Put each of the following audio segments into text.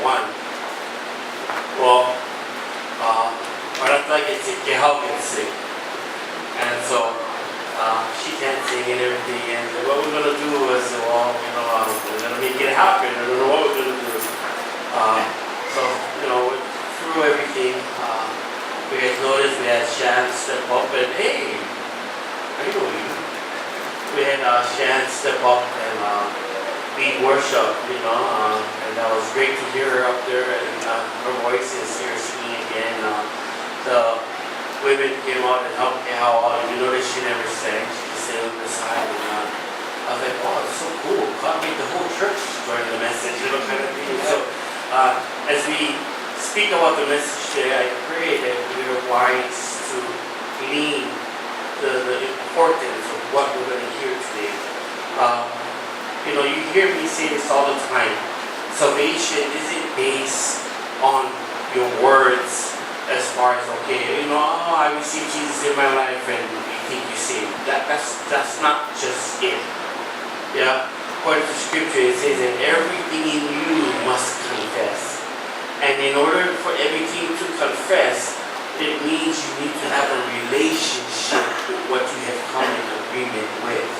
one. Well, ahora está que Keller gets sick, and so she can't sing and everything. And what we're gonna do is, well, we're gonna make it happen. I don't know what we're gonna do. So through everything, we guys noticed we had Shan step up and hey, I know you. We had Shan step up and lead worship, and that was great to hear her up there, and her voice is here singing again. The women came out and helped me out. You notice she never sang; she just stayed on the side. And I was like, "Oh, it's so cool! God made the whole church join the message, kind of thing." So, as we speak about the message today, I pray that we are wise to glean the importance of what we're going to hear today. You hear me say this all the time. Salvation isn't based on your words as far as, I received Jesus in my life and you think you're saved. That's not just it. Yeah? According to Scripture, it says that everything in you must confess. And in order for everything to confess, it means you need to have a relationship with what you have come in agreement with.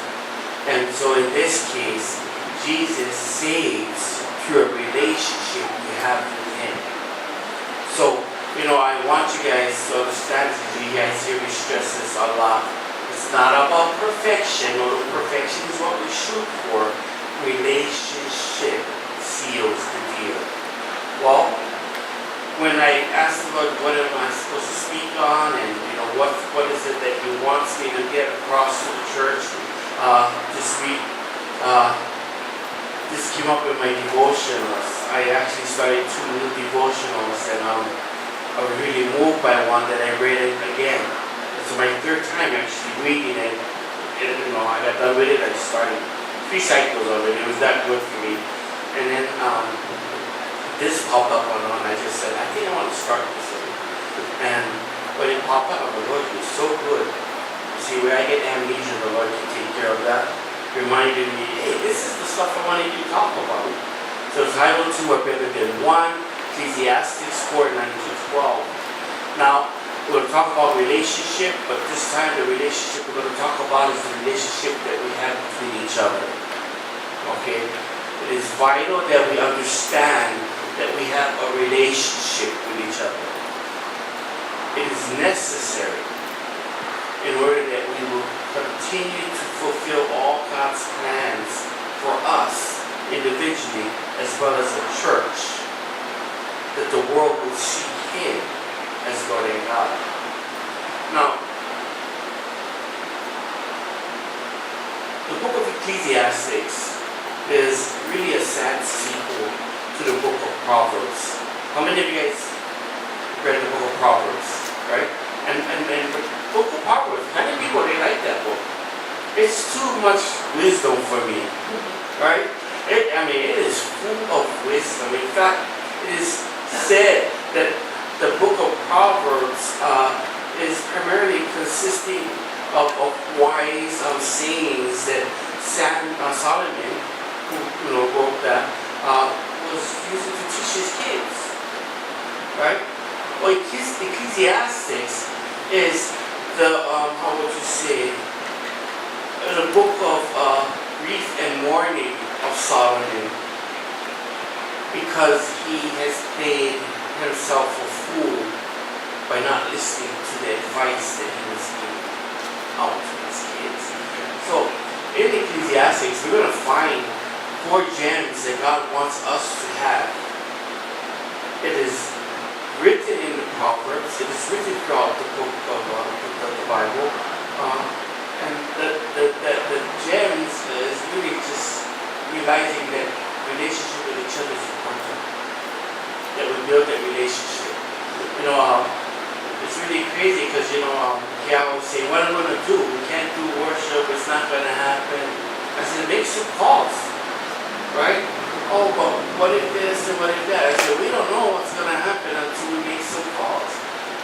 And so in this case, Jesus saves through a relationship you have with Him. So, I want you guys to understand, you guys hear me stress this a lot. It's not about perfection, although perfection is what we shoot for. Relationship seals the deal. Well, when I asked the Lord, what am I supposed to speak on, and what is it that He wants me to get across to the church this week, this came up in my devotionals. I actually started 2 new devotionals, and I was really moved by one that I read it again. It's my 3rd time actually reading it. I got done with it. I started 3 cycles of it. It was that good for me. And then this popped up on, I just said, I think I want to start this one. And when it popped up, I'm like, Lord, you're so good. You see, when I get amnesia, the Lord can take care of that. Reminded me, hey, this is the stuff I wanted you to talk about. So title 2 are better than 1, Ecclesiastes 4:9-12. Now, we're going to talk about relationship, but this time the relationship we're going to talk about is the relationship that we have between each other. Okay? It is vital that we understand that we have a relationship with each other. It is necessary in order that we will continue to fulfill all God's plans for us individually as well as a church, that the world will see Him as Lord and God. Now, the book of Ecclesiastes is really a sad sequel to the book of Proverbs. How many of you guys read the book of Proverbs, right? And the book of Proverbs, many people, they like that book. It's too much wisdom for me, right? It is full of wisdom. In fact, it is said that the book of Proverbs is primarily consisting of wise sayings that Solomon, who wrote that, was using to teach his kids, right? Well, Ecclesiastes is the how would you say, the book of grief and mourning of Solomon, because he has made himself a fool by not listening to the advice that he was giving out to his kids. So in Ecclesiastes, we're going to find 4 gems that God wants us to have. It is written in the Proverbs. It is written throughout the book of the Bible. And the gems is really just realizing that relationship with each other is important. That we build that relationship. It's really crazy because, Keller will say, what am I going to do? We can't do worship. It's not going to happen. I said, make some calls. Right? Oh, but what if this and what if that? I said, we don't know what's going to happen until we make some calls.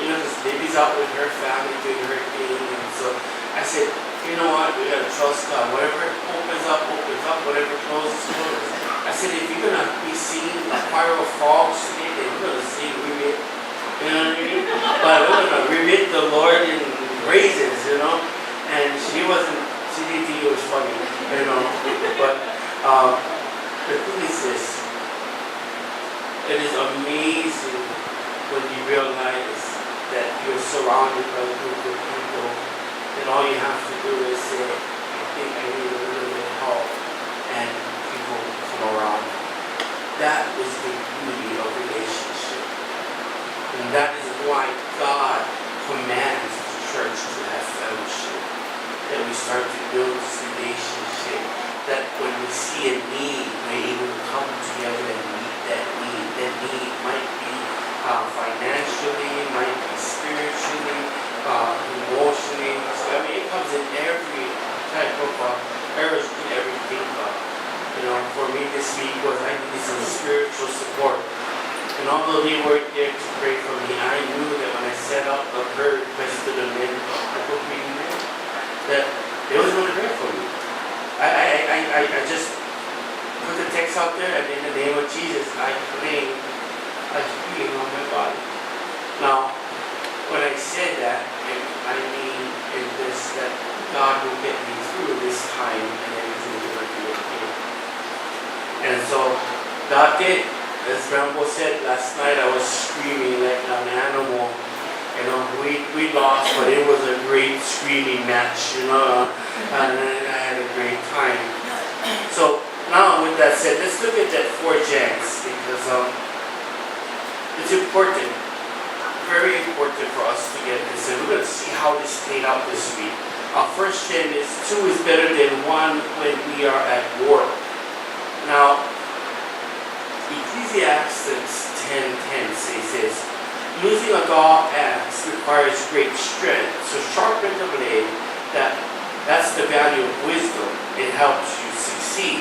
Because baby's out with her family doing her thing. And so I said, you know what? We got to trust God. Whatever opens up, opens up. Whatever closes, closes. I said, if you're going to be singing a choir of frogs today, and we're going to sing ribbit. You know what I mean? But we're going to ribbit the Lord in praises, you know. And she didn't think it was funny, you know. But the thing is this. It is amazing when you realize that you're surrounded by a group of people, and all you have to do is say, I think I need a little bit of help, and people come around. That is the beauty of relationship. And that is why God commands the church to have fellowship. That we start to build this relationship. That when we see a need, we're able to come together and meet that need. That need might be financially, might be spiritually, emotionally. So I mean, it comes in every type of areas we can ever think of. You know, for me this week was I needed some spiritual support. And although they weren't there to pray for me, I knew that when I set up a prayer request to the men, the book reading men, that they was going to pray for me. I just put the text out there, and in the name of Jesus, I claim a healing on my body. Now, when I said that, I mean in this, that God will get me through this time, and everything is going to be okay. And so, God did. As Rambo said last night, I was screaming like an animal. You know, we lost, but it was a great screaming match, you know, and I had a great time. So now with that said, let's look at that 4 gems, because it's important, very important for us to get this, and we're going to see how this played out this week. Our first gem is 2 is better than 1 when we are at work. Now, Ecclesiastes 10:10 says this, using a dull axe requires great strength, so sharpen the blade. That's the value of wisdom. It helps you succeed.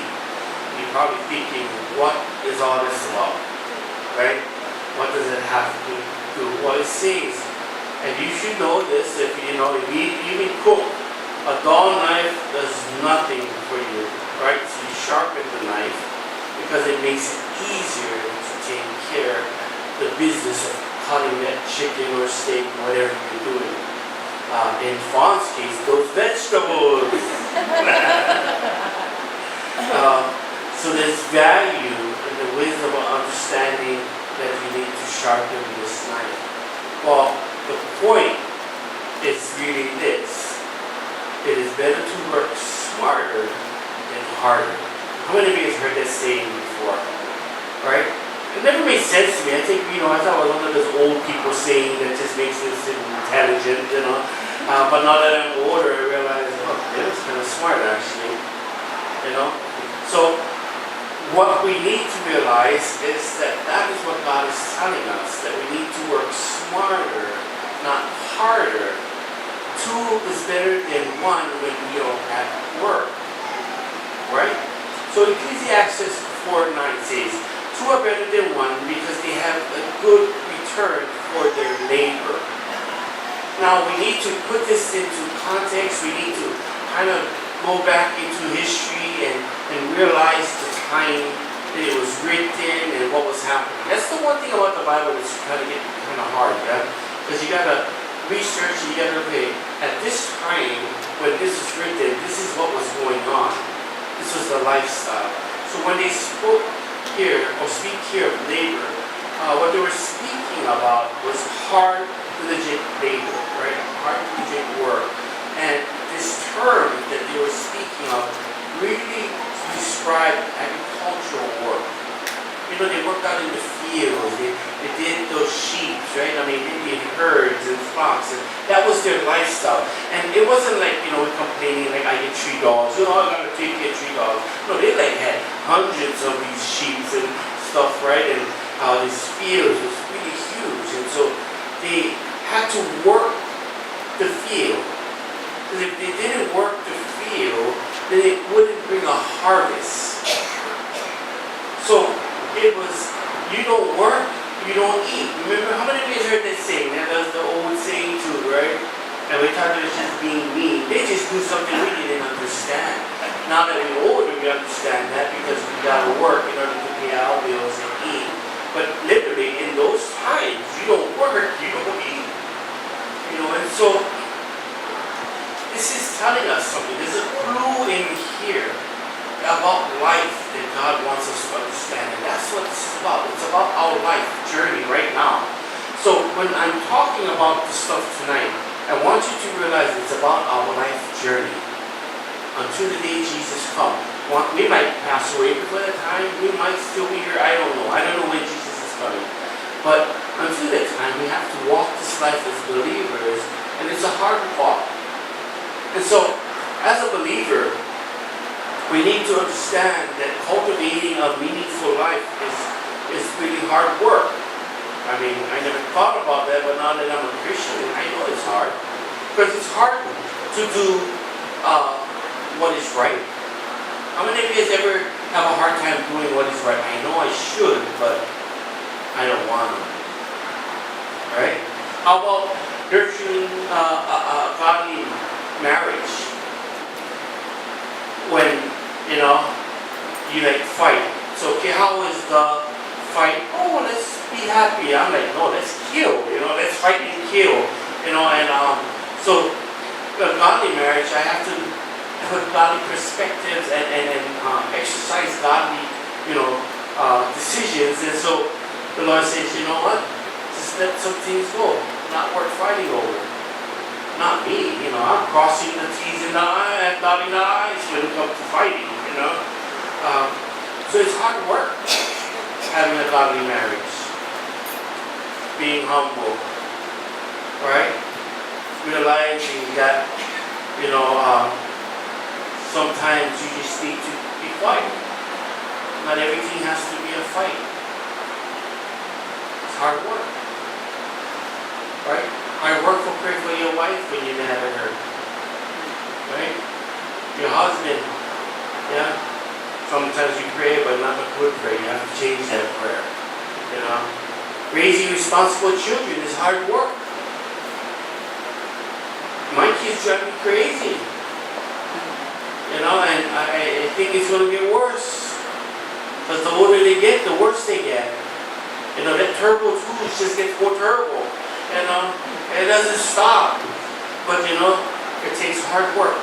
You're probably thinking, what is all this about? Right? What does it have to do? Well, it says, and you should know this, if you know, if you even cook, a dull knife does nothing for you. Right? So you sharpen the knife because it makes it easier to take care of the business of cutting that chicken or steak, whatever you're doing. In Fawn's case, those vegetables. So there's value in the wisdom of understanding that you need to sharpen this knife. Well, the point is really this. It is better to work smarter than harder. How many of you have heard that saying before? Right? It never made sense to me. I think, you know, I thought it was one of those old people saying that just makes us intelligent, you know. But now that I'm older, I realize, oh, it was kind of smart actually, you know. So what we need to realize is that is what God is telling us, that we need to work smarter, not harder. 2 is better than 1 when we are at work, right? So Ecclesiastes 4:9 says, 2 are better than 1 because they have a good return for their labor. Now we need to put this into context. We need to kind of go back into history and realize the time that it was written and what was happening. That's the one thing about the Bible that's kind of hard, yeah? Because you got to research, you got to okay, at this time when this was written, this is what was going on. This was the lifestyle. So when they spoke here, or speak here of labor, what they were speaking about was hard, diligent labor, right? Hard, diligent work. And this term that they were speaking of really described agricultural work. You know, they worked out in the fields, they did those sheep, right? I mean, they did herds and flocks, and that was their lifestyle. And it wasn't like, you know, we're complaining like I get 3 dogs, you know, I gotta take care of 3 dogs. No, they like had hundreds of these sheep and stuff, right? And these fields was really huge, and so they had to work the field. Because if they didn't work the field, then it wouldn't bring a harvest. So it was, you don't work, you don't eat. Remember, how many of you heard that saying? That's the old saying too, right? And we thought it was just being mean. They just do something we didn't understand. Now that we're older, we understand that because we gotta work in order to pay our bills and eat. But literally, in those times, you don't work, you don't eat. And so, this is telling us something. There's a clue in here about life that God wants us to understand. And that's what this is about. It's about our life journey right now. So when I'm talking about this stuff tonight, I want you to realize it's about our life journey. Until the day Jesus comes. We might pass away before that time. We might still be here. I don't know. I don't know when Jesus is coming. But until that time, we have to walk this life as believers. And it's a hard walk. And so, as a believer, we need to understand that cultivating a meaningful life is really hard work. I mean, I never thought about that, but now that I'm a Christian, I know it's hard. Because it's hard to do what is right. How many of you guys ever have a hard time doing what is right? I know I should, but I don't want to. Right? How about nurturing a godly marriage? When, you like fight. So, okay, how is the fight? Oh, let's be happy. I'm like, no, let's kill. Let's fight and kill. So, a godly marriage, I have to put godly perspectives and exercise godly, decisions. And so the Lord says, you know what? Just let some things go. Not worth fighting over. Not me. I'm crossing the T's and the I's and dotting the I's when it comes to fighting. So it's hard work having a godly marriage. Being humble. Right? Realizing that, sometimes you just need to be quiet. Not everything has to be a fight. It's hard work. Right? Hard work to pray for your wife when you're mad at her. Right? Your husband. Yeah? Sometimes you pray, but not a good prayer. You have to change that prayer. Raising responsible children is hard work. My kids drive me crazy. And I think it's going to get worse. Because the older they get, the worse they get. That turbo too just gets more turbo. And it doesn't stop. But it takes hard work.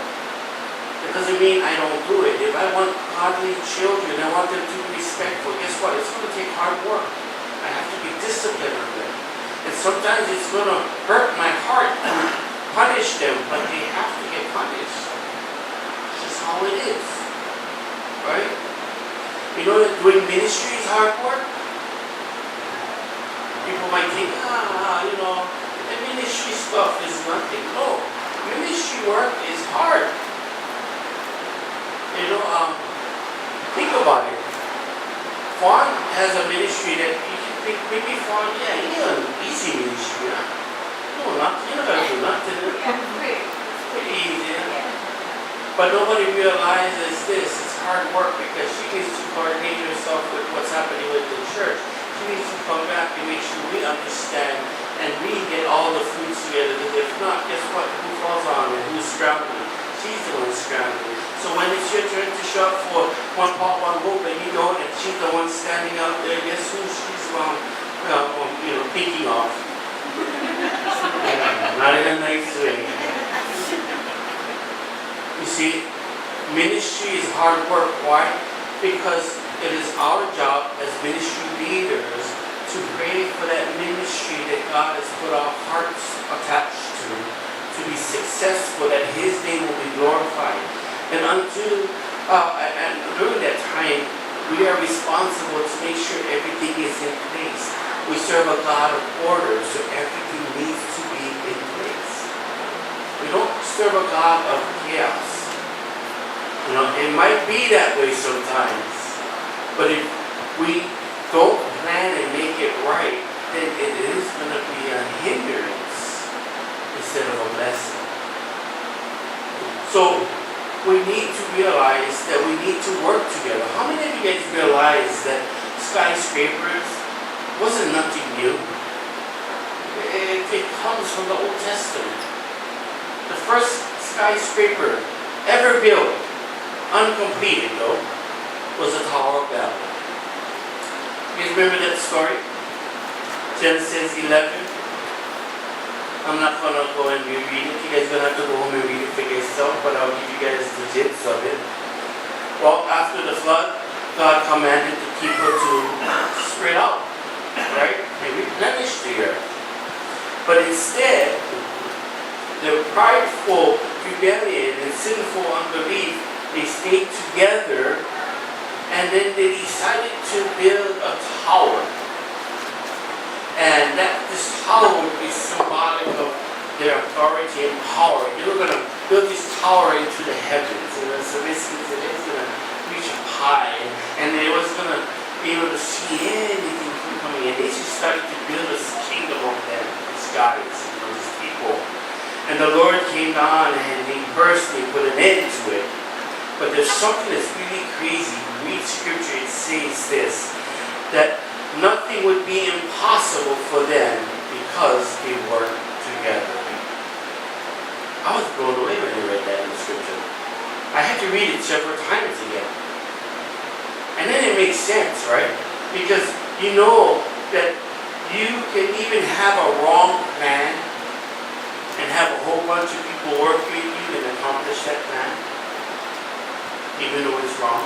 It doesn't mean I don't do it. If I want godly children, I want them to be respectful. Guess what? It's going to take hard work. I have to be disciplined with them. And sometimes it's going to hurt my heart to punish them, but they have to get punished. How it is. Right? Doing ministry is hard work. People might think, the ministry stuff is nothing. No. Ministry work is hard. Think about it. Fawn has a ministry that you can think, maybe Fawn, he's an easy ministry. No, you're not going to do nothing. Pretty easy. But nobody realizes this. It's hard work because she needs to coordinate herself with what's happening with the church. She needs to come back and make sure we understand and we get all the fruits together. Because if not, guess what? Who falls on and who's scrambling? She's the one scrambling. So when it's your turn to show up for one pot, one hope, and you don't, and she's the one standing out there, guess who she's thinking of? Not in a nice way. You see, ministry is hard work. Why? Because it is our job as ministry leaders to pray for that ministry that God has put our hearts attached to be successful, that His name will be glorified. And during that time, we are responsible to make sure everything is in place. We serve a God of order, so everything needs to be in place. We don't serve a God of chaos. It might be that way sometimes, but if we don't plan and make it right, then it is going to be a hindrance instead of a blessing. So we need to realize that we need to work together. How many of you guys realize that skyscrapers wasn't nothing new? It comes from the Old Testament. The first skyscraper ever built, uncompleted though, was the Tower of Babel. You guys remember that story? Genesis 11. I'm not going to go and reread it. You guys are going to have to go home and read it for yourself, but I'll give you guys the gist of it. Well, after the flood, God commanded the people to spread out, right? And replenish the earth. But instead, the prideful rebellion and sinful unbelief, they stayed together, and then they decided to build a tower. And that this tower would be symbolic of their authority and power. They were going to build this tower into the heavens. So basically, it was going to reach up high, and they was going to be able to see anything from coming in. They just started to build this kingdom of them, these guys, these people. And the Lord came down and He personally put an end to it. But there's something that's really crazy. Read scripture, it says this, that nothing would be impossible for them because they worked together. I was blown away when I read that in the scripture. I had to read it several times again. And then it makes sense, right? Because you know that you can even have a wrong plan and have a whole bunch of people work with you and accomplish that plan, even though it's wrong.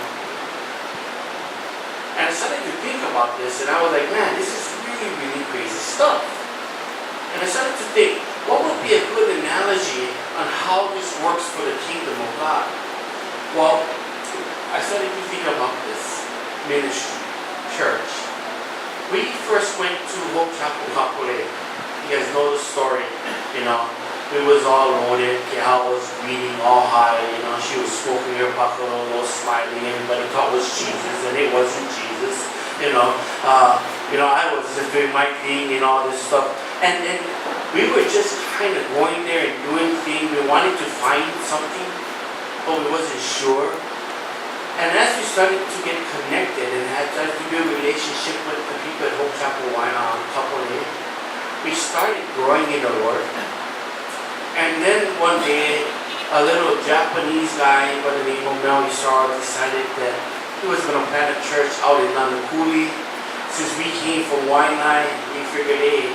And I started to think about this, and I was like, man, this is really, really crazy stuff. And I started to think, what would be a good analogy on how this works for the kingdom of God? Well, I started to think about this ministry, church. We first went to Hope Chapel, Kapolei. You guys know the story, you know. We was all loaded. Gal was reading all high, you know. She was smoking her buffalo, smiling. Everybody thought it was Jesus, and it wasn't Jesus, you know. I was just doing my thing and all this stuff. And we were just kind of going there and doing things. We wanted to find something, but we wasn't sure. And as we started to get connected and had to build a relationship with the people at Hope Chapel, Waianae, we started growing in the Lord. And then one day, a little Japanese guy by the name of Mel Isar decided that he was going to plant a church out in Nanakuli. Since we came from Waianae, we figured, hey,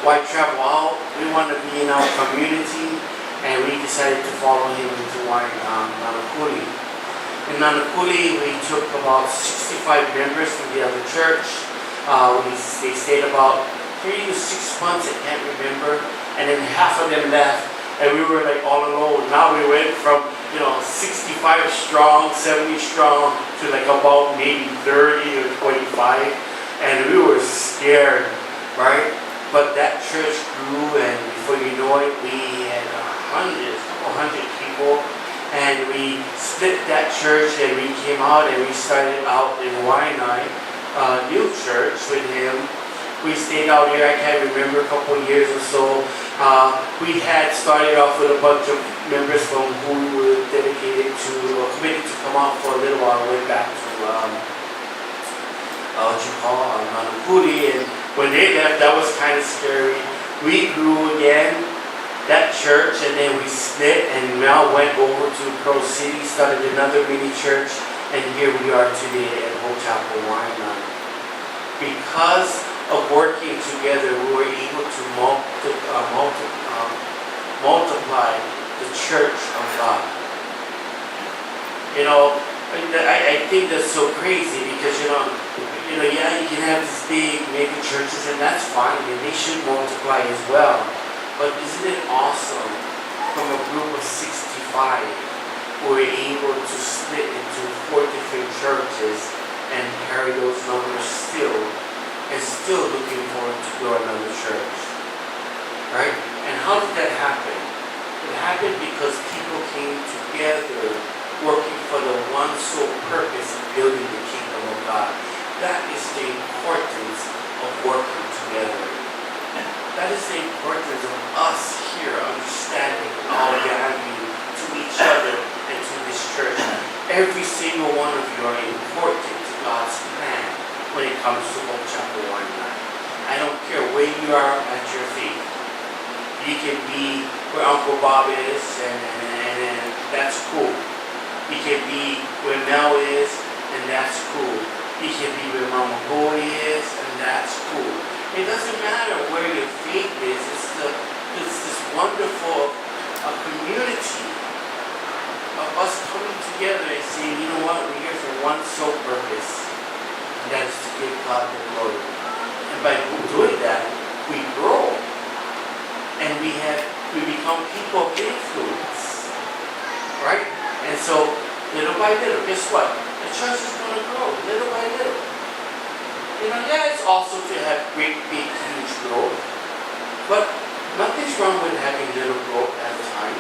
why travel out? We want to be in our community, and we decided to follow him into Nanakuli. In Nanakuli, we took about 65 members from the other church. They stayed about 3 to 6 months, I can't remember, and then half of them left. And we were like all alone. Now we went from, 65 strong, 70 strong to like about maybe 30 or 25. And we were scared, right? But that church grew, and before you know it, we had 100 people. And we split that church, and we came out and we started out in Waianae, new church with him. We stayed out here, I can't remember, a couple of years or so. We had started off with a bunch of members from who were dedicated to, or committed to come out for a little while. Went back to, Nanakuli, and when they left, that was kind of scary. We grew again, that church, and then we split, and Mel went over to Pearl City, started another mini church, and here we are today at Hope Chapel, Waianae. Because of working together, we were able to multiply the church of God. I think that's so crazy because, yeah, you can have these big mega churches, and that's fine, and they should multiply as well. But isn't it awesome from a group of 65, we're able to split into 4 different churches and carry those numbers and still looking forward to grow another church, right? And how did that happen? It happened because people came together working for the one sole purpose of building the kingdom of God. That is the importance of working together. That is the importance of us here understanding our value to each other and to this church. Every single one of you are important to God's plan when it comes to Hope Chapel Waianae. I don't care where you are at your faith. You can be where Uncle Bob is, and that's cool. You can be where Mel is, and that's cool. You can be where Mama Boy is, and that's cool. It doesn't matter where your faith is. It's this wonderful community of us coming together and saying, you know what, we're here for one sole purpose, and that is to give God the glory. And by doing that, we grow, and we become people of influence, right? And so, little by little, guess what? The church is going to grow, little by little. Yeah, it's awesome to have great, big, huge growth, but nothing's wrong with having little growth at a time.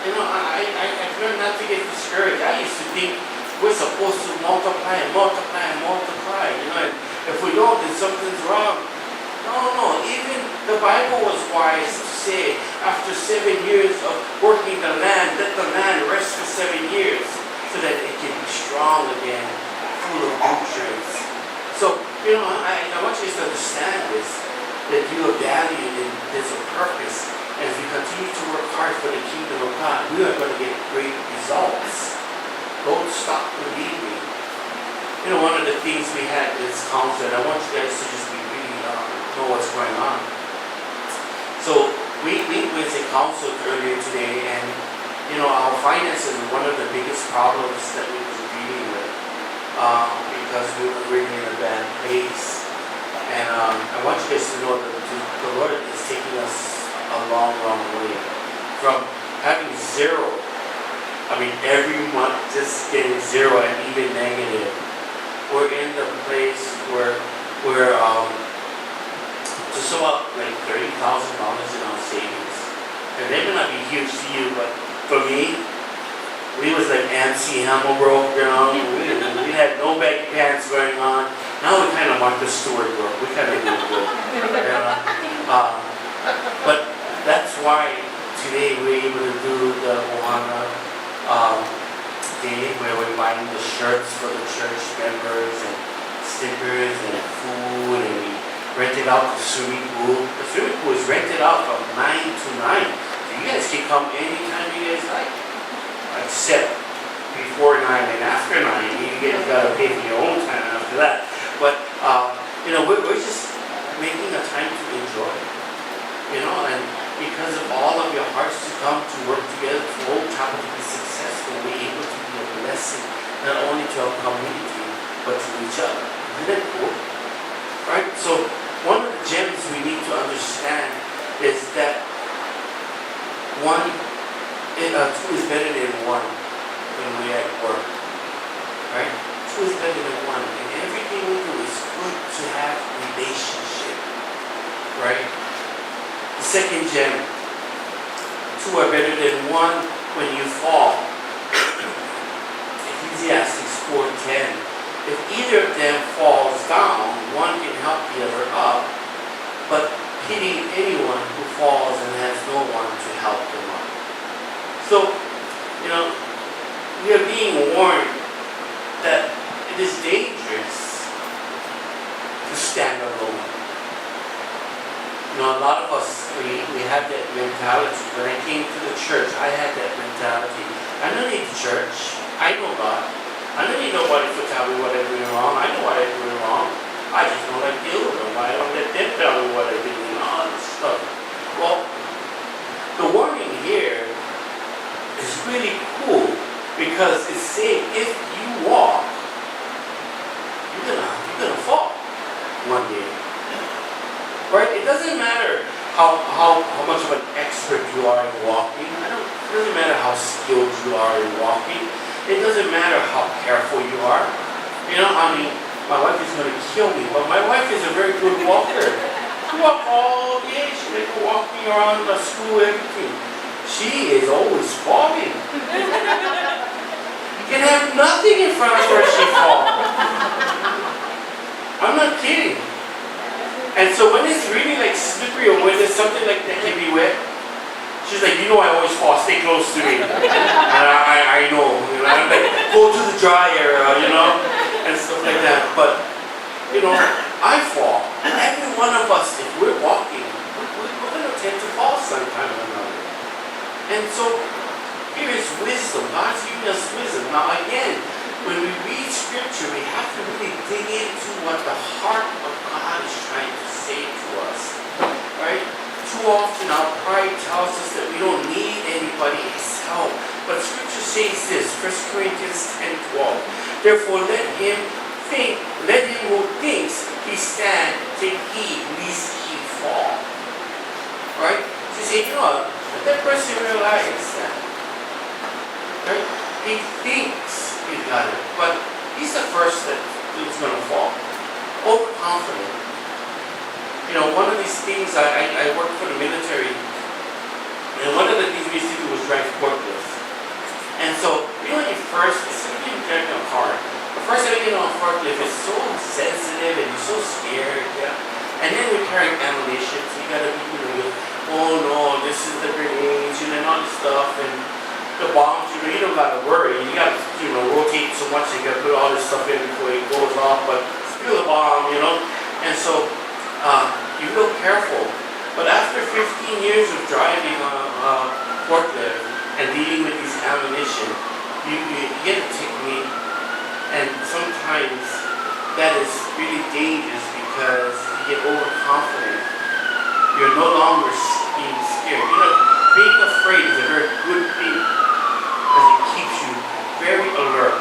I've learned not to get discouraged. I used to think we're supposed to multiply and multiply and multiply, and if we don't, then something's wrong. No, even the Bible was wise to say, after 7 years of working the land, let the land rest for 7 years, so that it can be strong again, full of nutrients. So, I want you to understand this, that you are valued and there's a purpose. And as we continue to work hard for the kingdom of God, we are going to get great results. Don't stop believing. One of the things we had is counsel, and I want you guys to just be really know what's going on. So we was in counsel earlier today, and our finances are one of the biggest problems that we were dealing with because we were really in a bad place. And I want you guys to know that the Lord is taking us a long, long way from having zero. Every month just getting zero and even negative. We're in the place where we're just about like $30,000 in our savings. And they may not be huge to you, but for me, we was like MC Hammer broke down. We had no baggy pants going on. Now we kind of Martha Stewart broke. We kind of do good. But that's why today we're able to do the Waianae day where we're buying the shirts for the church members and stickers and food, and we rented out the swimming pool. The swimming pool is rented out from 9 to 9. So you guys can come anytime you guys like, except before 9 and after 9. You guys gotta pay for your own time after that. But we're just making a time to enjoy, and because of all of your hearts to come to work together for Old Chapel to be successful, we're able to be a blessing not only to our community but to each other. Isn't that cool? Right? So one of the gems we need to understand is that two is better than one when we're at work. Right? Two is better than one. And everything we do is good to have relationship. Right? The second gem, two are better than one when you fall. Ecclesiastes 4:10. If either of them falls down, one can help the other up, but pity anyone who falls and has no one to help them up. So, we are being warned that it is dangerous to stand alone. A lot of us, we have that mentality. When I came to the church, I had that mentality. I don't need the church. I know God. I don't need nobody to tell me what I'm doing wrong. I know what I'm doing wrong. I just don't like deal with them. I don't let them tell me what I'm doing and all this stuff. Well, the warning here is really cool because it's saying if you walk, you're gonna fall one day. Right? It doesn't matter how much of an expert you are in walking. It doesn't matter how skilled you are in walking. It doesn't matter how careful you are. My wife is going to kill me, but my wife is a very good walker. She walks all day. She makes her walk me around the school, everything. She is always falling. You can have nothing in front of her, she falls. I'm not kidding. And so when it's really like slippery or when there's something like that can be wet, she's like, I always fall, stay close to me. And I know, I'm like, go to the dry area, and stuff like that. But, I fall. Every one of us, if we're walking, we're going to tend to fall sometime or another. And so here is wisdom. God's giving us wisdom. Now again, when we read scripture, we have to really often our pride tells us that we don't need anybody's help. But Scripture says this, 1 Corinthians 10:12. Therefore let him who thinks he stand take heed lest he fall. Right? So you say, let that person realize that. Right? He thinks he's got it, but he's the first that is going to fall. Overconfident. One of these things, I worked for the military, and one of the things we used to do was drive forklifts. And so, when you first, it's like you're driving a car. The first time you get on a forklift, it's so sensitive and you're so scared, yeah. And then we're carrying ammunition, so you gotta be, oh no, this is the grenades, and all this stuff, and the bombs, you don't gotta worry. You gotta, rotate so much, you gotta put all this stuff in before it goes off, but still a bomb, And so, you're real careful. But after 15 years of driving a forklift and dealing with these ammunition, you get a technique, and sometimes that is really dangerous because you get overconfident. You're no longer being scared. Being afraid is a very good thing because it keeps you very alert.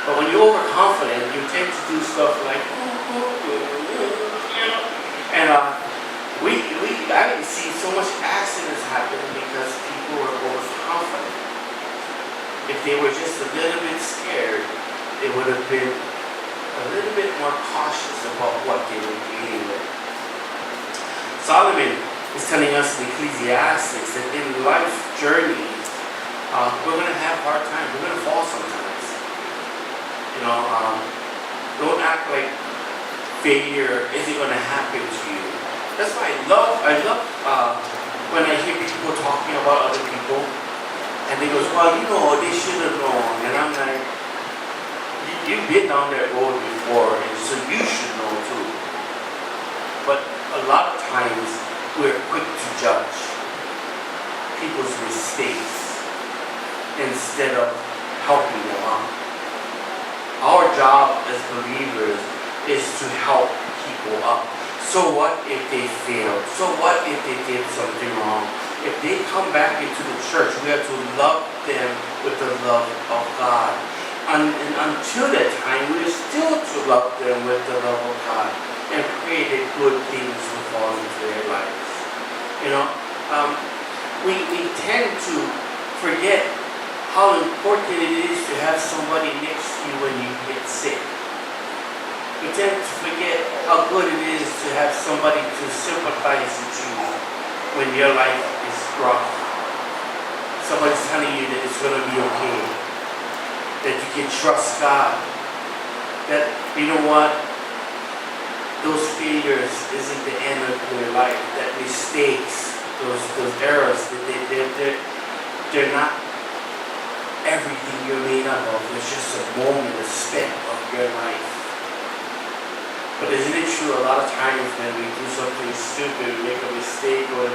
But when you're overconfident, you tend to do stuff like, and I see so much accidents happen because people were overconfident. If they were just a little bit scared, they would have been a little bit more cautious about what they were dealing with. Solomon is telling us in Ecclesiastes that in life's journey, we're going to have hard times. We're going to fall sometimes. Don't act like failure isn't going to happen to you. That's why I love when I hear people talking about other people, and they goes, well, they should have known. And I'm like, you've been down that road before, and so you should know too. But a lot of times, we're quick to judge people's mistakes instead of helping them out. Our job as believers is to help people up. So what if they failed? So what if they did something wrong? If they come back into the church, we have to love them with the love of God. And until that time, we are still to love them with the love of God and pray that good things will fall into their lives. We tend to forget how important it is to have somebody next to you when you get sick. We tend to forget how good it is to have somebody to sympathize with you when your life is rough. Somebody's telling you that it's going to be okay. That you can trust God. That, those failures isn't the end of your life. That mistakes, those errors, they're not everything you're made up of. It's just a moment, a speck of your life. But isn't it true a lot of times when we do something stupid, we make a mistake, or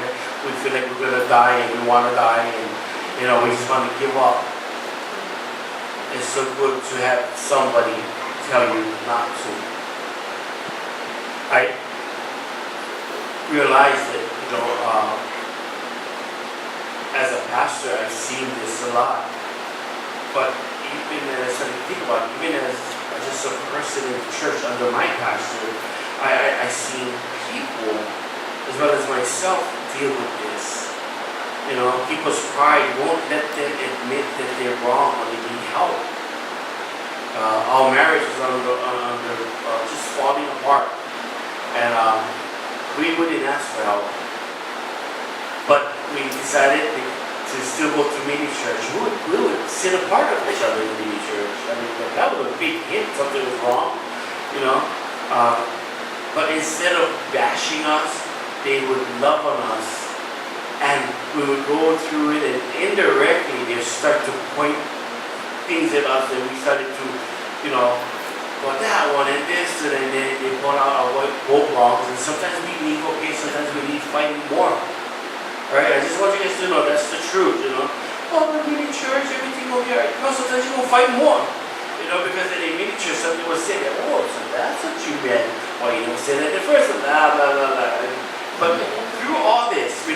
we feel like we're going to die and we want to die, and we just want to give up. It's so good to have somebody tell you not to. I realize that, as a pastor, I've seen this a lot. But even as I started to think about it, even as just a person in the church under my pastor, I seen people, as well as myself, deal with this. People's pride won't let them admit that they're wrong or they need help. Our marriage is under just falling apart, and we wouldn't ask for help, but we decided to still go to mini church. We would sit apart of each other in mini church. That was a big hint, something was wrong, but instead of bashing us, they would love on us, and we would go through it, and indirectly they start to point things at us, and we started to, well, that one and this, and then they point out our roadblocks, and sometimes we leave okay, sometimes we leave fighting more. Right? I just want you guys to know that's the truth, Oh, we're in church, everything will be alright. No, sometimes you're going to fight more. Because in a mini church, something was said that, oh, so that's what you meant. Or you don't say that at first, blah, blah, blah, blah. But through all this, we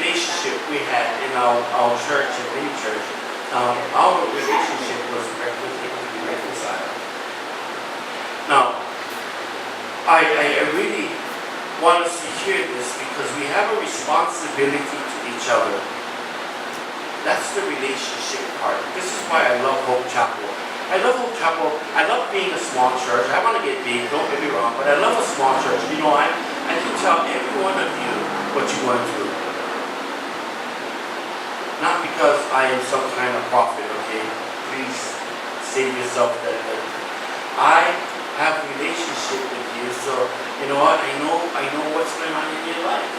want us to hear this because we have a responsibility to each other. That's the relationship part. This is why I love Hope Chapel. I love Hope Chapel. I love being a small church. I want to get big, don't get me wrong, but I love a small church. You know, I can tell every one of you what you're going through. Not because I am some kind of prophet, okay? Please save yourself that. I have a relationship with you, so you know what? I know what's going on in your life.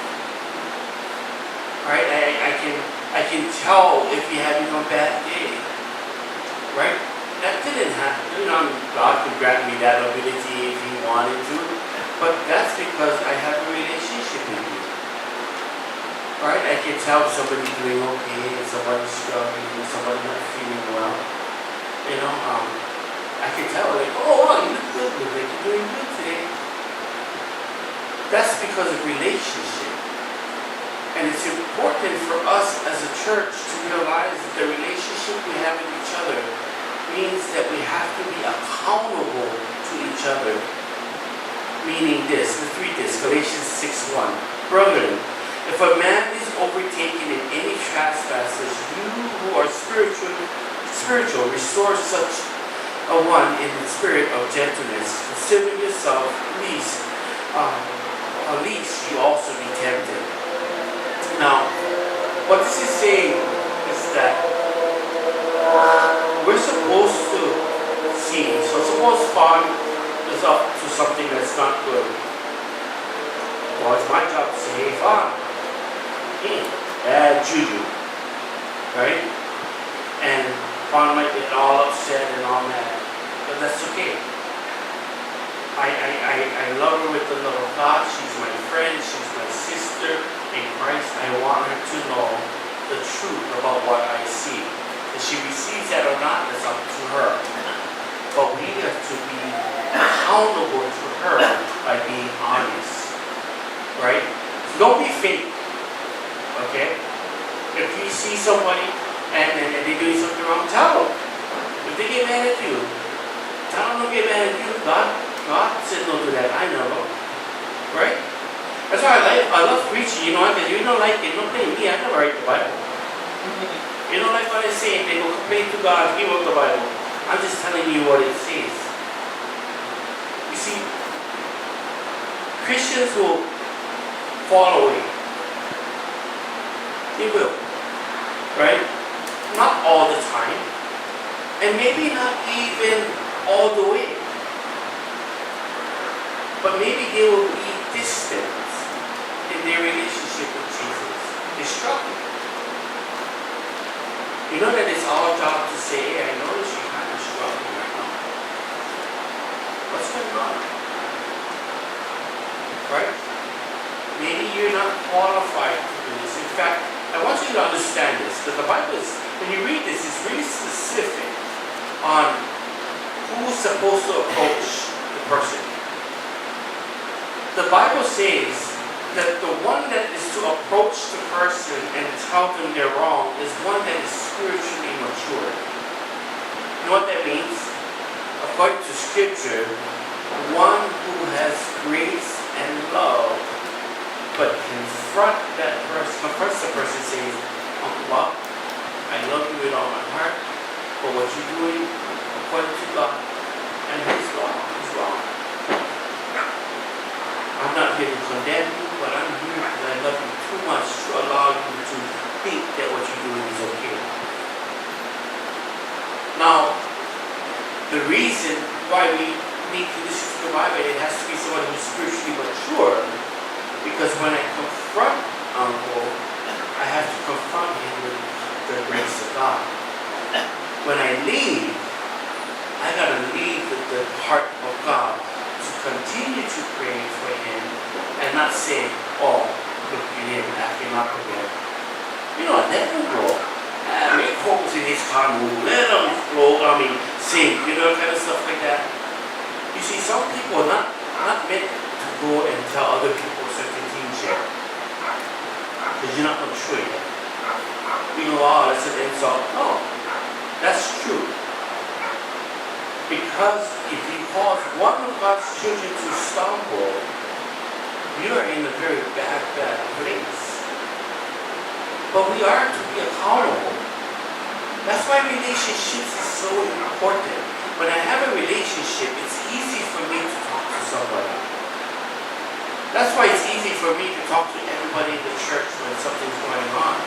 Right? I can tell if you're having a bad day. Right? That didn't happen. You know, God could grant me that ability if He wanted to, but that's because I have a relationship with you. Right? I can tell if somebody's doing okay, if somebody's struggling, if somebody's not feeling well. You know, I can tell, like, oh, wow, you look good, like you're doing good today. That's because of relationship. And it's important for us as a church to realize that the relationship we have with each other means that we have to be accountable to each other. Meaning this, let's read this, Galatians 6:1. Brethren, if a man is overtaken in any trespasses, you who are spiritual, restore such a one in the spirit of gentleness, considering yourself, at least you also be tempted. Now, what this is saying is that we're supposed to see. So suppose Fawn is up to something that's not good. Well, it's my job to say, hey, Fawn, bad juju, right? And Fawn might get all upset and all that, but that's okay. I love her with the love of God. She's my friend. She's my sister in Christ. I want her to know the truth about what I see. If she receives that or not, that's up to her. But we have to be accountable to her by being honest. Right? Don't be fake. Okay? If you see somebody and they're doing something wrong, tell them. If they get mad at you, tell them don't get mad at you. God said don't do that. I know. Right? That's why I love preaching. You know, because you don't like it. Don't blame me. I never write the Bible. You don't like what I say, they will complain to God. He wrote the Bible. I'm just telling you what it says. You see, Christians will fall away. They will. Right? Not all the time. And maybe not even all the way. But maybe they will be distant in their relationship with Jesus. They're struggling. You know that it's our job to say, hey, I notice you're kind of struggling right now. What's going on? Right? Maybe you're not qualified to do this. In fact, I want you to understand this, because the Bible is, when you read this, it's really specific on who's supposed to approach the person. The Bible says that the one that is to approach the person and tell them they're wrong is one that is spiritually mature. You know what that means? According to Scripture, one who has grace and love, but confronts the person saying, Uncle Bob, I love you with all my heart, but what you're doing according to God and His law is wrong. I'm not here to condemn you, but I'm here because I love you too much to allow you to think that what you're doing is okay. Now, the reason why we need to listen to the Bible, it has to be someone who's spiritually mature, because when I confront Uncle, I have to confront him with the grace of God. When I leave, I gotta leave with the heart of God to continue to pray for him and not say, oh, look at him acting up again. You know, let him go. Make holes in his car move. Let him flow, sing, you know, kind of stuff like that. You see, some people are not meant to go and tell other people certain things yet. Because you're not mature yet. You know, oh, that's an insult. No, that's true. Because if you cause one of God's children to stumble, we are in a very bad place. But we are to be accountable. That's why relationships is so important. When I have a relationship, it's easy for me to talk to somebody. That's why it's easy for me to talk to everybody in the church when something's going on.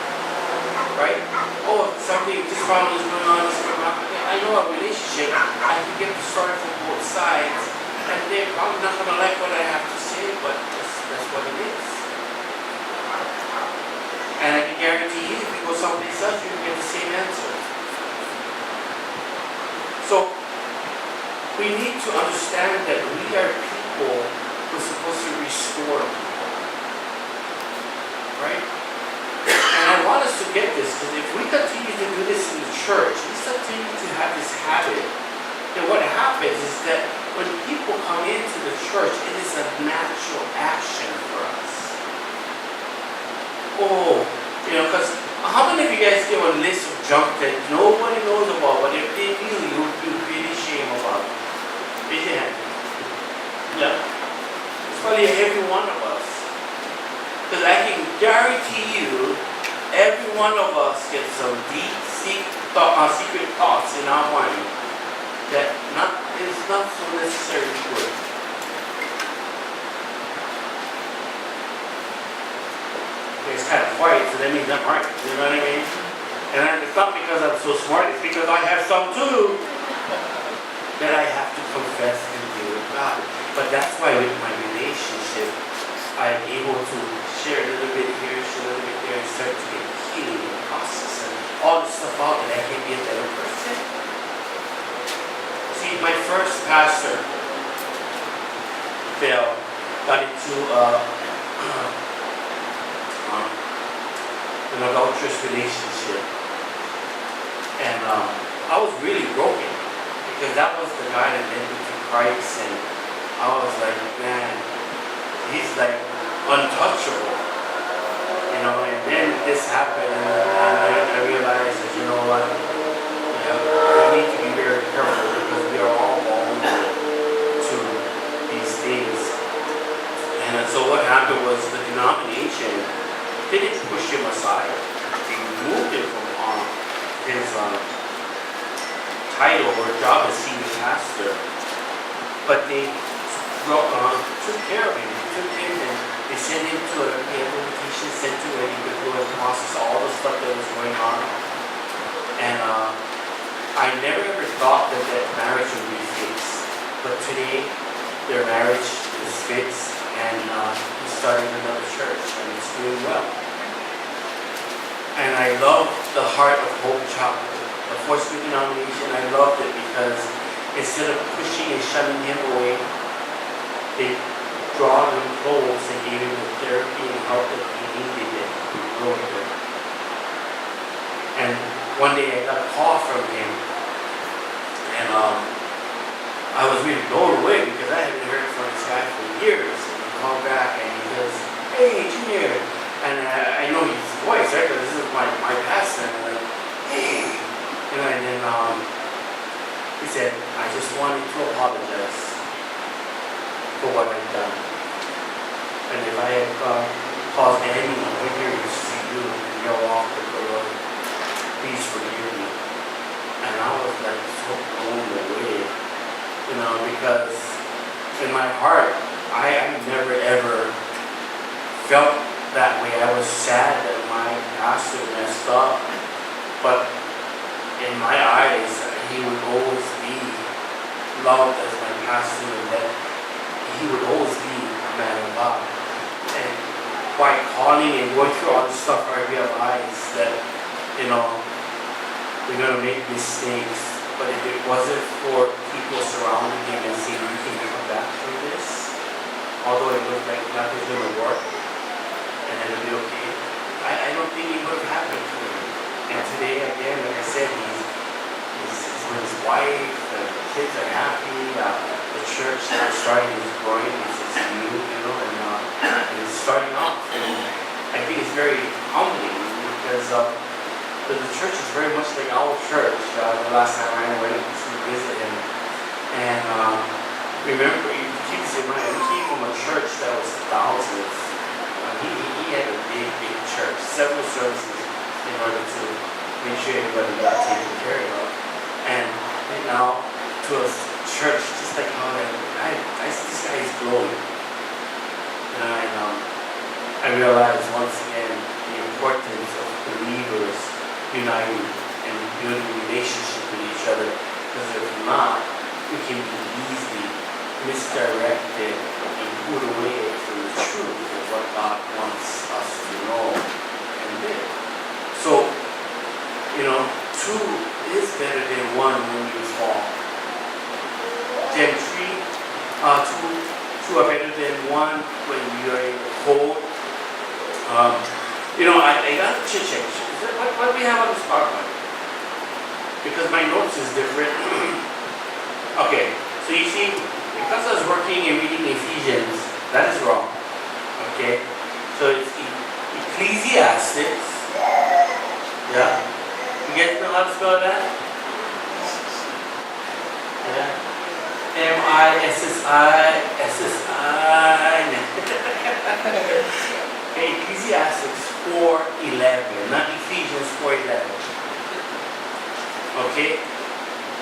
Right? Oh, this problem is going on, I know a relationship, I can get the story from both sides, and they're probably not going to like what I have to say, but that's what it is. And I can guarantee you, if you go someplace else, you can get the same answer. So, we need to understand that we are people who are supposed to restore people. Right? And I want us to get this, because if we continue to do this in the church, we continue to have this habit, then what happens is that when people come into the church, it is a natural action for us. Oh, because how many of you guys give a list of junk that nobody knows about, but if they knew, you would be really ashamed about it? Raise your hand. Yeah. It's probably every one of us. Because I can guarantee you, every one of us gets some deep, secret thoughts in our mind that is not so necessarily good. It's kind of quiet, so that means I'm right. You know what I mean? And it's not because I'm so smart, it's because I have some too that I have to confess and deal with God. But that's why with my relationship, I'm able to share a little bit here, share a little bit there, and start to get healing in the process and all this stuff out that I can be a better person. See, my first pastor got into an adulterous relationship, and I was really broken because that was the guy that led me to Christ, and I was like, man, he's like untouchable, and then this happened, and I realized that, you know what, we need to be very careful because we are all vulnerable to these things. And so what happened was the denomination didn't push him aside. They removed him from his title or job as senior pastor. But they took care of him. They took him and they sent him to an invitation center where he could go and process all the stuff that was going on. And I never ever thought that marriage would be fixed. But today, their marriage is fixed. And he started another church, and it's doing well. And I love the Heart of Hope Chapel, the Four-Street denomination. I loved it because instead of pushing and shunning him away, they brought him close and gave him the therapy and help that he needed and he grew it. And one day I got a call from him, and I was really blown away because I hadn't heard from this guy for years. Call back and he goes, hey, Junior, and I know his voice, right? Because this is my pastor, and I'm like, hey, and then he said, I just wanted to apologize for what I've done, and if I had caused any injuries to you and your walk with the Lord, please forgive me. And I was like so blown away, because in my heart, I never ever felt that way. I was sad that my pastor messed up, but in my eyes, he would always be loved as my pastor, and that he would always be a man of God. And by calling and going through all this stuff, I realized that, we're going to make mistakes, but if it wasn't for people surrounding him and saying, you can come back from this, although it looked like nothing's going to work, and it'll be okay, I don't think it would have happened to him. And today, again, like I said, he's with his wife, the kids are happy, the church that's starting is growing, it's new, and it's starting off. And I think it's very humbling because the church is very much like our church. The last time I went to visit him, and remember, keep in mind, we came from a a church that was thousands. He had a big church, several services in order to make sure everybody got taken care of. And now to a church just like how this guy is glowing. And I realized once again the importance of believers uniting and building relationship with each other. Because if not, we can be easily misdirected and pulled away from the truth of what God wants us to know and live. So, two is better than one when you fall. Then two are better than one when you are in the cold. I got to check. What do we have on this PowerPoint? Because my notes is different. Okay, so you see, because I was working and reading Ephesians, that is wrong. Okay, so it's Ecclesiastes. Yeah, you guys know how to spell that? Yeah. M-I-S-S-I. Okay, Ecclesiastes 4:11, not Ephesians 4:11. Okay,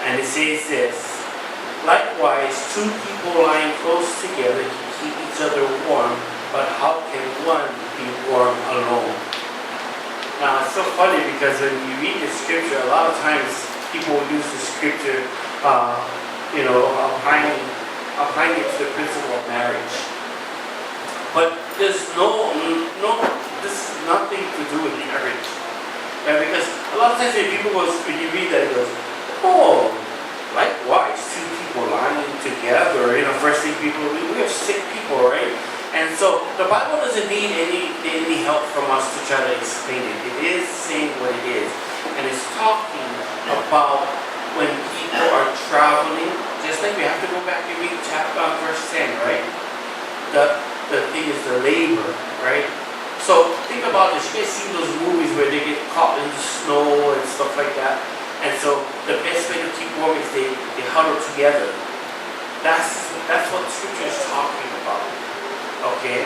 and it says this: likewise, two people lying close together can keep each other warm, but how can one be warm alone? Now, it's so funny because when you read the scripture, a lot of times people will use the scripture, applying it to the principle of marriage. But there's this is nothing to do with marriage. Right? Because a lot of times when when you read that, it goes, oh, likewise, two people lying together. First thing we have sick people, right? And so the Bible doesn't need any help from us to try to explain it. It is saying what it is. And it's talking about when people are traveling, just like we have to go back and read verse 10, right? The thing is the labor, right? So think about this. You guys see those movies where they get caught in the snow and stuff like that. And so the best way to keep warm is they huddle together. That's what scripture is talking about. Okay?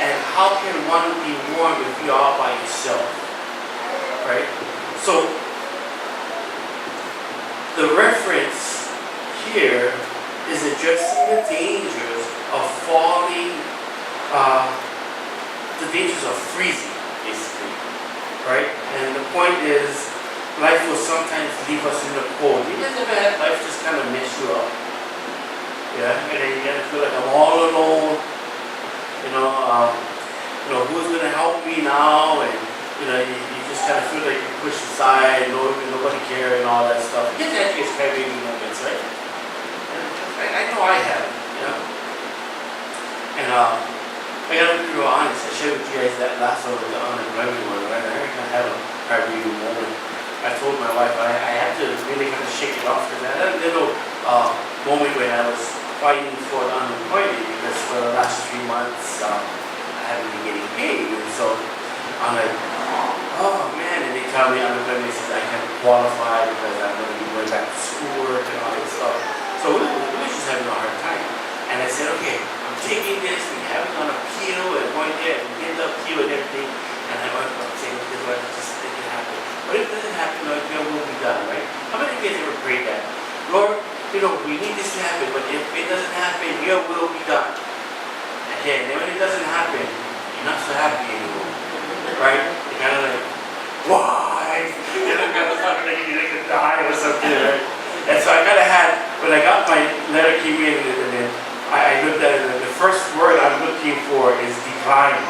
And how can one be warm if you're all by yourself? Right? So the reference here is addressing the dangers of falling, the dangers of freezing, basically. Right? And the point is, life will sometimes leave us in the cold. You guys ever had life just kind of mess you up? Yeah? And then you kind of feel like I'm all alone. Who's going to help me now? And, you just kind of feel like you're pushed aside, nobody cares and all that stuff. You get these kind of baby moments, right? And I know I have, And I got to be real honest. I shared with you guys that last one with the unemployment one, right? I kind of had a baby moment. I told my wife I had to really kind of shake it off because I had a little moment when I was fighting for unemployment because for the last 3 months I haven't been getting paid. And so I'm like, oh man, and they tell me unemployment says I can't qualify because I'm going to be going back to schoolwork and all that stuff. So we were just having a hard time. And I said, okay, I'm taking this, we have it on appeal and going there and get the appeal and everything. And I went up saying, this is just make it happen. But if it doesn't happen, Lord, your will be done, right? How many of you guys ever prayed that? Lord, we need this to happen, but if it doesn't happen, your will be done. And then when it doesn't happen, you're not so happy anymore. Right? You're kind of like, why? You're kind of like you're going to die or something, right? And so I kind of had, when I got my letter came in, and then I looked at it, and the first word I'm looking for is decline,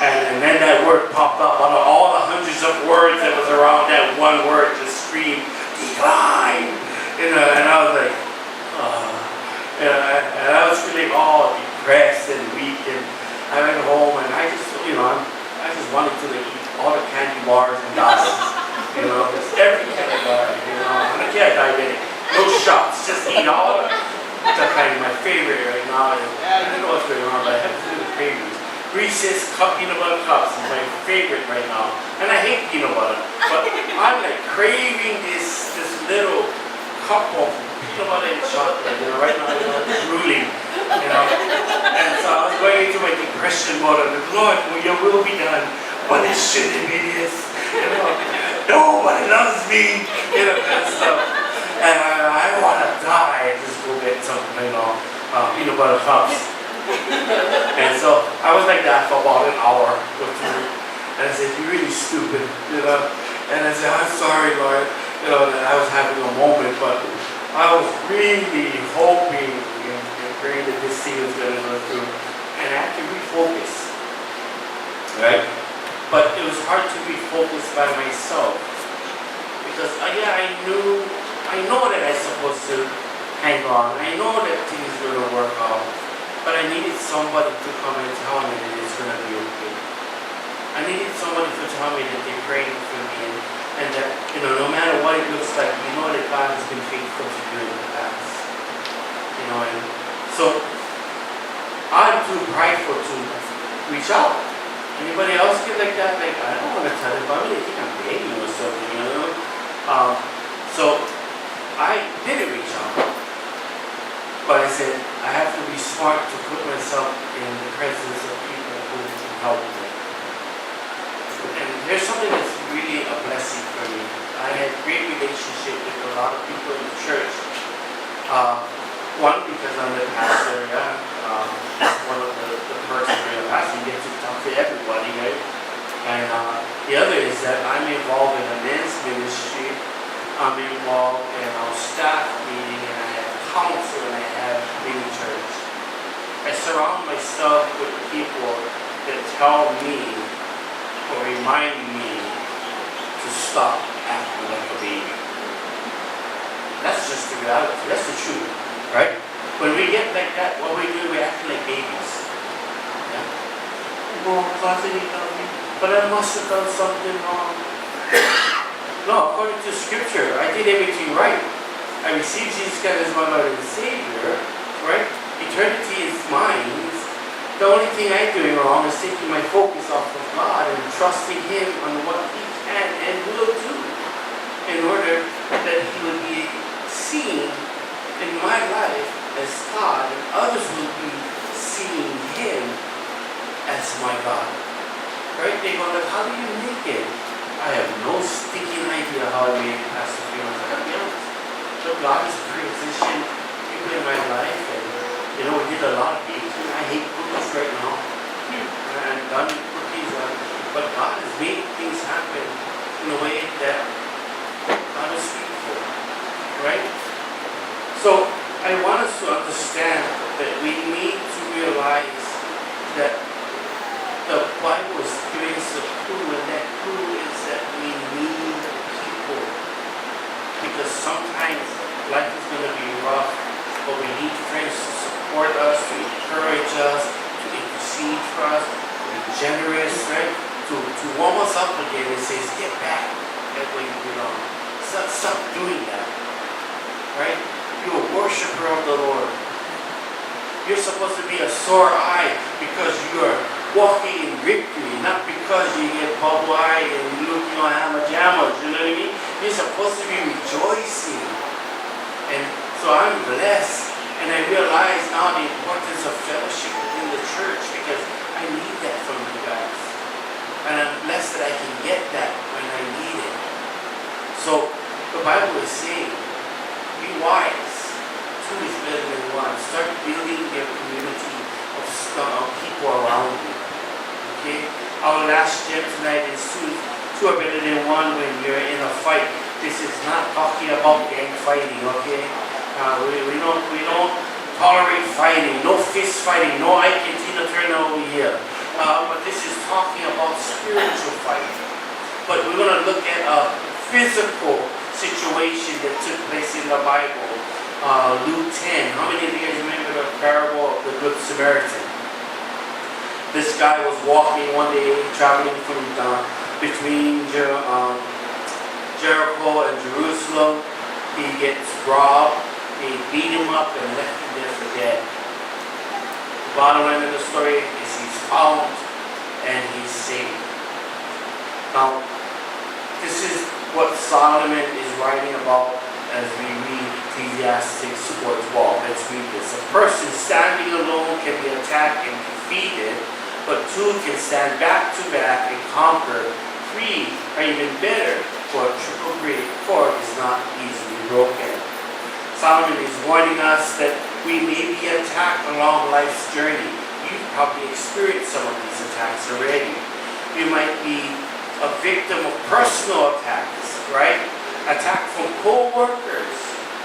And then that word popped up. Out of all the hundreds of words that was around, that one word just screamed, decline! And I was like, and I was feeling all depressed and weak, and I went home, and I just, I just wanted to eat all the candy bars and dollars, just every candy bar, I'm a kid, diabetic, no shots, just eat all of it. That's kind of my favorite right now, and I don't know what's going on, but I have to do the favorites. Reese's peanut butter cups is my favorite right now, and I hate peanut butter, but I'm like craving this little cup of peanut butter and chocolate, right now, drooling, And so I was going into my depression mode, and Lord, your will be done, but it shouldn't be this, Nobody loves me, and stuff. And I want to die and just go get some, peanut butter cups. And so I was like that for about an hour or two. And I said, you're really stupid, And I said, I'm sorry, Lord, that I was having a moment, but I was really hoping and praying that this thing was going to go through. And I had to refocus, right? But it was hard to refocus by myself. Because, I know that I'm supposed to hang on. I know that things are going to work out. But I needed somebody to come and tell me that it's going to be okay. I needed somebody to tell me that they're praying for me and that, no matter what it looks like, that God has been faithful to you in the past. And so I'm too prideful to reach out. Anybody else get like that? Like, I don't want to tell them, but I think I'm begging or something, So I didn't reach out. But I said, I have to be smart to put myself in the presence of people who can help me. And there's something that's really a blessing for me. I had great relationship with a lot of people in the church. One, because I'm the pastor, one of the perks of being a pastor, you get to talk to everybody, right? And the other is that I'm involved in a men's ministry. I'm involved in a staff meeting, and I have counsel, and I have mini church. I surround myself with people that tell me or remind me to stop acting like a baby. That's just the reality. That's the truth, right? When we get like that, what we do, we act like babies. But I must have done something wrong. No, according to Scripture, I did everything right. I received Jesus Christ as my Lord and Savior, right? Eternity is mine. The only thing I'm doing wrong is taking my focus off of God and trusting Him on what He can and will do in order that He will be seen in my life as God, and others will be seeing Him as my God. Right? They go like, how do you make it? I have no stinking idea how I made it, Pastor Fiona. I gotta be honest. So God has positioned people in my life, and we did a lot of baking. I hate cookies right now. I'm done with cookies, but God has made things happen in a way that God is faithful, right? So I want us to understand that we need to realize that the Bible is giving us a clue, and that clue is that we need people. Because sometimes life is going to be rough, but we need friends to support us, to encourage us, to intercede for us, to be generous, right? To warm us up again and say, get back at where you belong. Stop doing that, right? You're a worshiper of the Lord. You're supposed to be a sore eye because you're walking in victory, not because you get bubble eye and looking on hammer-jammers, you know what I mean? You're supposed to be rejoicing. And so I'm blessed, and I realize now the importance of fellowship within the church, because I need that from you guys. And I'm blessed that I can get that when I need it. So the Bible is saying, be wise. Two is better than one. Start building your community of people around you. Okay? Our last gem tonight is two are better than one when you're in a fight. This is not talking about gang fighting, okay? We don't tolerate fighting, no fist fighting, no I can see the turn over here. But this is talking about spiritual fighting. But we're going to look at a physical situation that took place in the Bible. Luke 10. How many of you guys remember the parable of the Good Samaritan? This guy was walking one day, traveling from between Jericho and Jerusalem. He gets robbed. They beat him up and left him there for dead. The bottom line of the story is he's found and he's saved. Now, this is what Solomon is writing about as we read Ecclesiastes 4:12. Let's read this. A person standing alone can be attacked and defeated, but two can stand back to back and conquer. Three are even better, for a triple braided cord is not easily broken. Solomon is warning us that we may be attacked along life's journey. You've probably experienced some of these attacks already. You might be a victim of personal attacks, right? Attack from co-workers,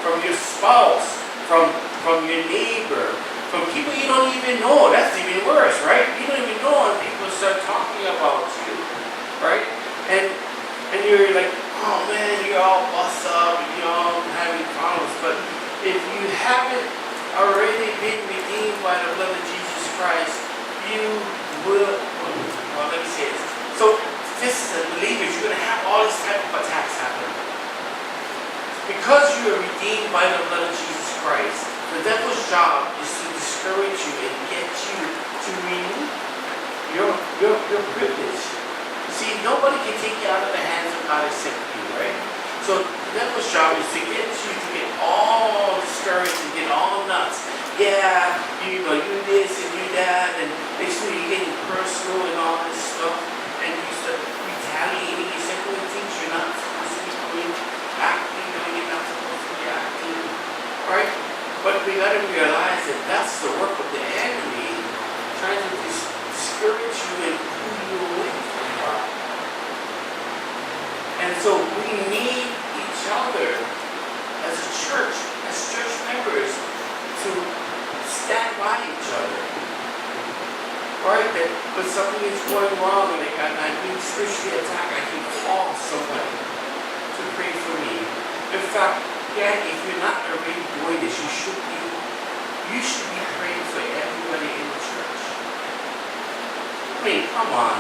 from your spouse, from your neighbor, from people you don't even know. That's even worse, right? You don't even know and people start talking about you, right? And you're like, oh man, you're all bust up and you're all having problems. But if you haven't already been redeemed by the blood of Jesus Christ, you will, well, let me say this. So, this is a believer, you're going to have all this type of attacks happen. Because you are redeemed by the blood of Jesus Christ, the devil's job is to discourage you and get you to renew your privilege. See, nobody can take you out of the hands of God except you, right? So the devil's job is to get you to get all discouraged and get all nuts. Yeah, you this and you that, and basically you're getting personal and all this stuff, and you start retaliating, you start doing things you're not supposed to be doing, acting the way you're not supposed to be acting, right? But we got to realize that that's the work of the enemy, trying to discourage you and pull you away from God. And so we need each other as a church, as church members, to stand by each other. Right? That when something is going wrong and I'm being spiritually attacked, I can call somebody to pray for me. In fact, yeah, if you're not already doing this, you should be praying for everybody in the church. I mean, come on.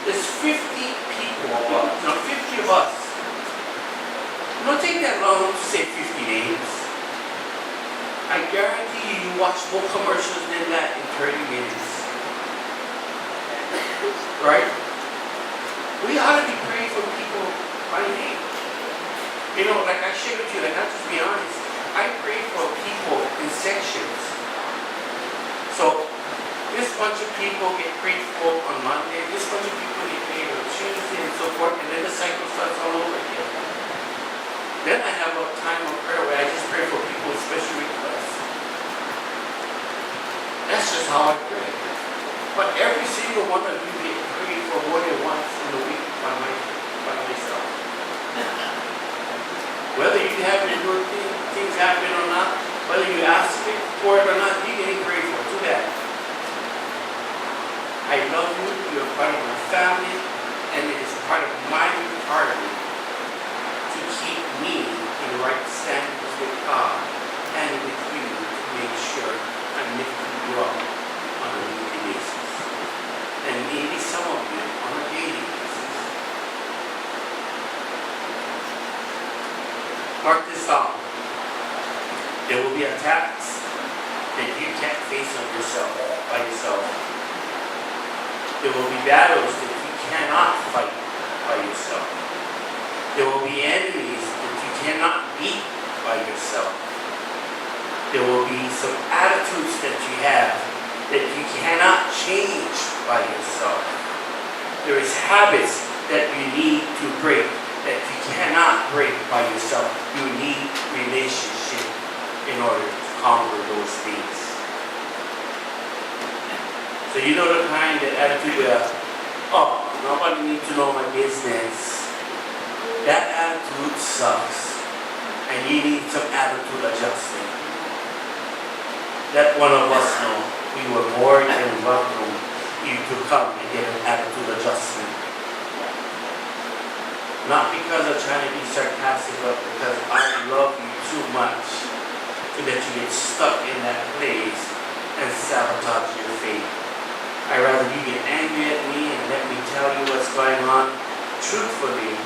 There's 50 people, 50 of us. It don't take that long to say 50 names. I guarantee you watch more commercials than that in 30 minutes. Right? We ought to be praying for people by name. You know, like I shared with you, like I'll just be honest. I pray for people in sections. So, this bunch of people get prayed for on Monday, this bunch of people get prayed on Tuesday and so forth, and then the cycle starts all over again. Then I have a time of prayer where I just pray for people with special requests. That's just how I pray. But every single one of you get prayed for more than once in a week by myself. Whether you have any good things happen or not, whether you ask for it or not, you getting prayed for. Do that. I love you, you're part of my family, and it is part of my department to keep me in right standings with God and with you to make sure I'm lifting you up on a weekly basis. And maybe some of you on a daily basis. Mark this down. There will be attacks that you can't face by yourself. There will be battles that you cannot fight by yourself. There will be enemies that you cannot beat by yourself. There will be some attitudes that you have that you cannot change by yourself. There is habits that you need to break that you cannot break by yourself. You need relationship in order to conquer those things. So you know the kind of attitude where, oh, nobody needs to know my business. That attitude sucks. And you need some attitude adjustment. Let one of us know we were more than welcome you to come and get an attitude adjustment. Not because I'm trying to be sarcastic, but because I love you too much to let you get stuck in that place and sabotage your faith. I'd rather you get angry at me and let me tell you what's going on truthfully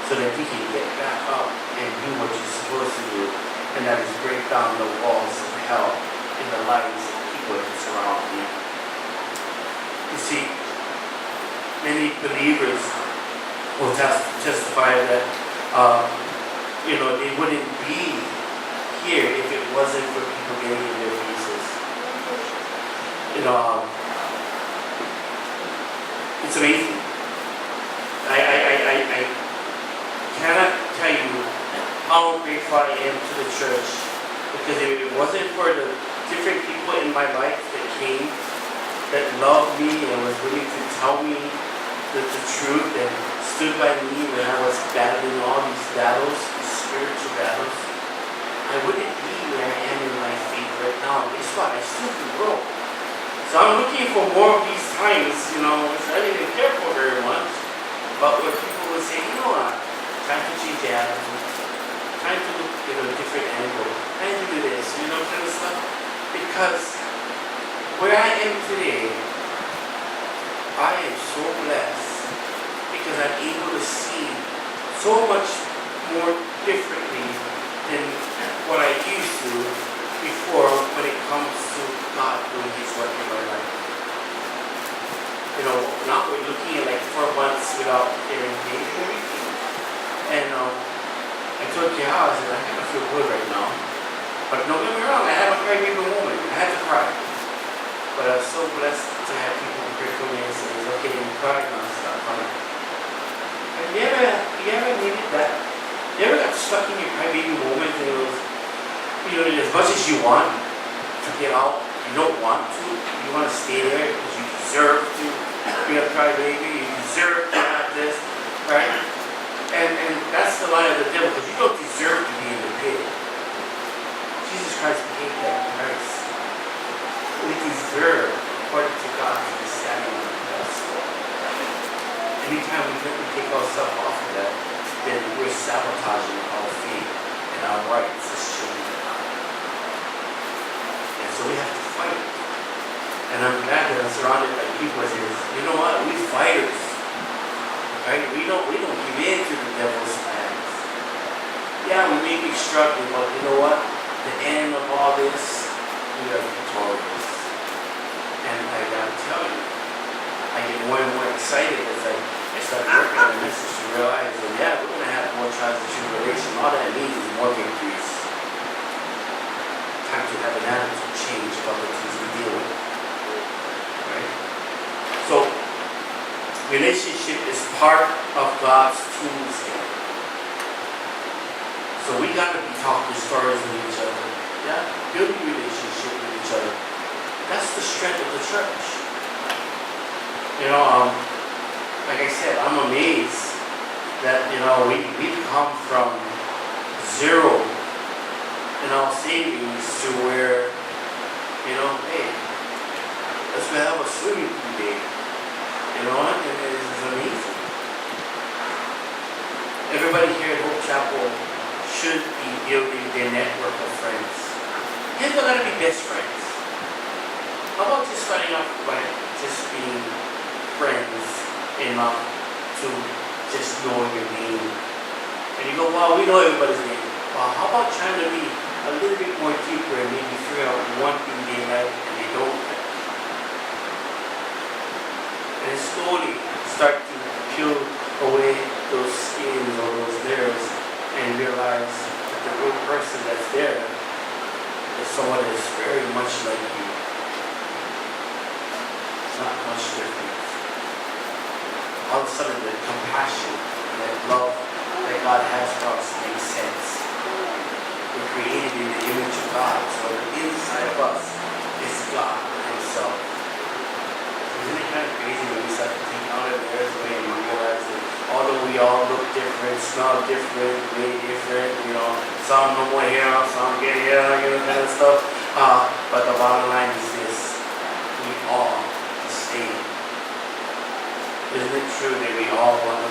so that you can get back up and do what you're supposed to do, and that is break down the walls of hell in the lives of people that surround you. You see, many believers will testify that they wouldn't be here if it wasn't for people getting in their faces. You know, it's amazing. I cannot tell you how grateful I am to the church, because if it wasn't for the different people in my life that came, that loved me and was willing to tell me the truth and stood by me when I was battling all these battles, these spiritual battles, I wouldn't be where I am in my faith right now. Guess what? I still can grow. So I'm looking for more of these times, you know, I didn't even care for very much, but where people would say, you know what, time to change the attitude, time to look at a different angle, time to do this, you know, kind of stuff. Because where I am today, I am so blessed because I'm able to see so much more differently than what I used to before when it comes to God doing His work in my life. You know, now we're looking at like 4 months without getting paid and everything. And I told you how, I said, I kind of feel good right now. But don't get me wrong, I have a cry baby moment. I had to cry. But I was so blessed to have people pray for me and say, it's okay, you cry now, stop crying. And you ever needed that? You ever got stuck in your cry baby moment and it was, you know, as much as you want to get out, you don't want to. You want to stay there because you deserve to be a crybaby. You deserve to have this, right? And that's the lie of the devil, because you don't deserve to be in the pit. Jesus Christ paid that price. We deserve, according to God, to be standing on the pedestal. Anytime we take ourselves off of that, then we're sabotaging our faith and our rights as children of God. And so we have to fight. And I'm glad that I'm surrounded by people that say, you know what, we fighters. Right? We don't give in to the devil's plans. Yeah, we may be struggling, but you know what? The end of all this, we are victorious. And I gotta tell you, I get more and more excited as I start working on the message to realize that yeah, we're gonna have more trials and tribulation. All that means is more victories. Time to have an attitude change about the things we deal with. Right? So relationship is part of God's tools here. So we got to be talking stories with each other. Yeah? Building relationship with each other. That's the strength of the church. You know, like I said, I'm amazed that, you know, we've come from zero in our savings to where, you know, hey, let's have a swimming pool day. You know what? And it is amazing. Everybody here at Hope Chapel should be building their network of friends. You don't gotta be best friends. How about just starting off by just being friends enough to just know your name? And you go, wow, we know everybody's name. Well, how about trying to be a little bit more deeper and maybe figure out one thing they like and they don't like? And slowly start to peel away those skins or those layers and realize that the real person that's there is someone that is very much like you. It's not much different. All of a sudden the compassion and that love that God has for us makes sense. We're created in the image of God, so the inside of us is God Himself. Isn't it kind of crazy when we start to take out of the way and we realize that although we all look different, smell different, way different, you know, some no more hair, some get hair, you know, kind of stuff. But the bottom line is this: we all the same. Isn't it true that we all want